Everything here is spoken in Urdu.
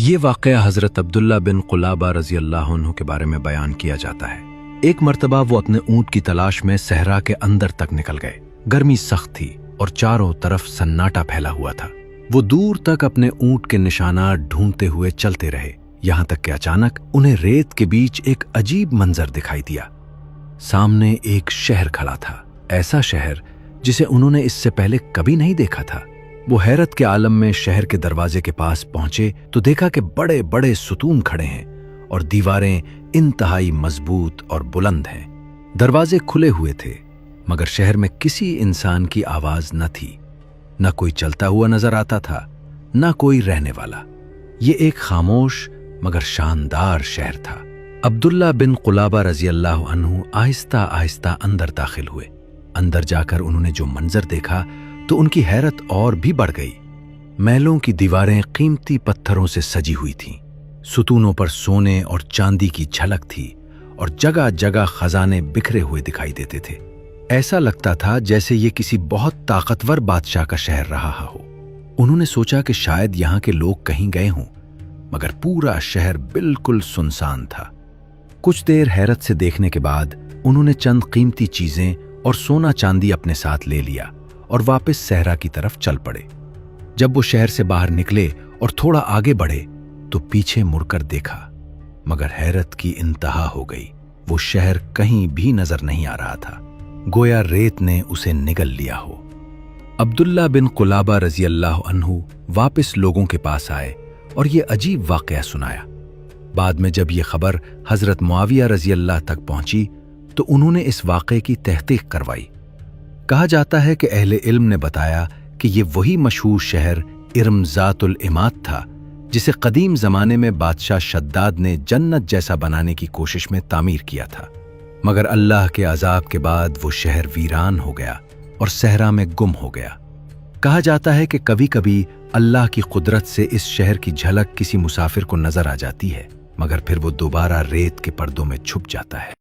یہ واقعہ حضرت عبداللہ بن قلابہ رضی اللہ عنہ کے بارے میں بیان کیا جاتا ہے۔ ایک مرتبہ وہ اپنے اونٹ کی تلاش میں صحرا کے اندر تک نکل گئے۔ گرمی سخت تھی اور چاروں طرف سناٹا پھیلا ہوا تھا۔ وہ دور تک اپنے اونٹ کے نشانات ڈھونڈتے ہوئے چلتے رہے، یہاں تک کہ اچانک انہیں ریت کے بیچ ایک عجیب منظر دکھائی دیا۔ سامنے ایک شہر کھڑا تھا، ایسا شہر جسے انہوں نے اس سے پہلے کبھی نہیں دیکھا تھا۔ وہ حیرت کے عالم میں شہر کے دروازے کے پاس پہنچے تو دیکھا کہ بڑے بڑے ستون کھڑے ہیں اور دیواریں انتہائی مضبوط اور بلند ہیں۔ دروازے کھلے ہوئے تھے مگر شہر میں کسی انسان کی آواز نہ تھی، نہ کوئی چلتا ہوا نظر آتا تھا، نہ کوئی رہنے والا۔ یہ ایک خاموش مگر شاندار شہر تھا۔ عبداللہ بن قلابہ رضی اللہ عنہ آہستہ آہستہ اندر داخل ہوئے۔ اندر جا کر انہوں نے جو منظر دیکھا تو ان کی حیرت اور بھی بڑھ گئی۔ محلوں کی دیواریں قیمتی پتھروں سے سجی ہوئی تھیں، ستونوں پر سونے اور چاندی کی جھلک تھی اور جگہ جگہ خزانے بکھرے ہوئے دکھائی دیتے تھے۔ ایسا لگتا تھا جیسے یہ کسی بہت طاقتور بادشاہ کا شہر رہا ہو۔ انہوں نے سوچا کہ شاید یہاں کے لوگ کہیں گئے ہوں، مگر پورا شہر بالکل سنسان تھا۔ کچھ دیر حیرت سے دیکھنے کے بعد انہوں نے چند قیمتی چیزیں اور سونا چاندی اپنے ساتھ لے لیا اور واپس صحرا کی طرف چل پڑے۔ جب وہ شہر سے باہر نکلے اور تھوڑا آگے بڑھے تو پیچھے مڑ کر دیکھا، مگر حیرت کی انتہا ہو گئی۔ وہ شہر کہیں بھی نظر نہیں آ رہا تھا، گویا ریت نے اسے نگل لیا ہو۔ عبداللہ بن قلابہ رضی اللہ عنہ واپس لوگوں کے پاس آئے اور یہ عجیب واقعہ سنایا۔ بعد میں جب یہ خبر حضرت معاویہ رضی اللہ تک پہنچی تو انہوں نے اس واقعے کی تحقیق کروائی۔ کہا جاتا ہے کہ اہل علم نے بتایا کہ یہ وہی مشہور شہر ارم ذات العماد تھا جسے قدیم زمانے میں بادشاہ شداد نے جنت جیسا بنانے کی کوشش میں تعمیر کیا تھا، مگر اللہ کے عذاب کے بعد وہ شہر ویران ہو گیا اور صحرا میں گم ہو گیا۔ کہا جاتا ہے کہ کبھی کبھی اللہ کی قدرت سے اس شہر کی جھلک کسی مسافر کو نظر آ جاتی ہے، مگر پھر وہ دوبارہ ریت کے پردوں میں چھپ جاتا ہے۔